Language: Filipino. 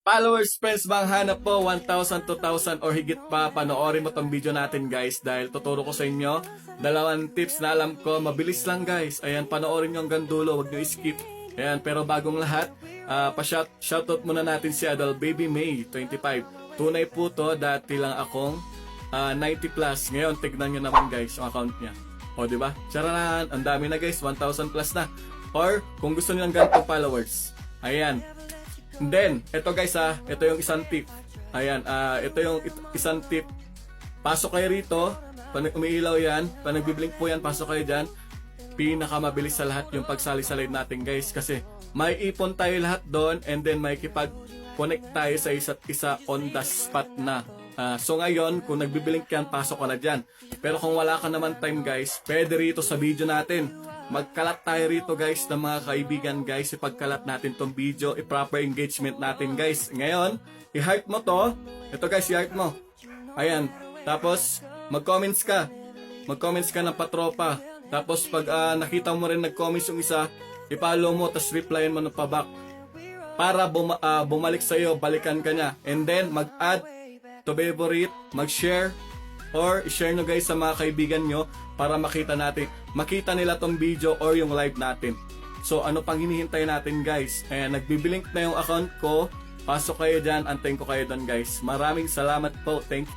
Followers, friends, bang hanap po 1,000, 2,000 or higit pa, panoorin mo tong video natin guys dahil tuturo ko sa inyo dalawang tips na alam ko, mabilis lang guys. Ayan, panoorin nyo hanggang dulo, wag nyo skip. Ayan, pero bagong lahat, shoutout muna natin si Adal Baby May 25. Tunay po to, dati lang akong 90 plus. Ngayon, tignan nyo naman guys yung account niya. O diba? Charan, ang dami na guys, 1,000 plus na. Or kung gusto nyo ng ganitong followers, ayan. Then, ito guys ito yung isang tip. Ayan, ito yung isang tip. Pasok kayo rito, pag umiilaw yan, pag nagbiblink po yan, pasok kayo dyan. Pinakamabilis sa lahat yung pagsali-salay natin guys. Kasi may ipon tayo lahat doon and then may kipag-connect tayo sa isa't isa on the spot na. So ngayon, kung nagbiblink yan, pasok ka na dyan. Pero kung wala ka naman time guys, pwede rito sa video natin. Magkalat tayo rito guys ng mga kaibigan guys. Ipagkalat natin tong video, i-proper engagement natin guys. Ngayon, i-heart mo to. Ito guys, i-heart mo. Ayan. Tapos, mag-comments ka. Mag-comments ka ng patropa. Tapos pag nakita mo rin nag-comments yung isa, i-follow mo, tapos replyan mo ng paback. Para bumalik sa'yo, balikan ka niya. And then, mag-add to favorite, mag-share, or i-share nyo guys sa mga kaibigan nyo para makita nila tong video or yung live natin. So ano pang hinihintay natin guys? Nagbiblink na yung account ko. Pasok kayo dyan, antayin ko kayo doon guys. Maraming salamat po. Thank you.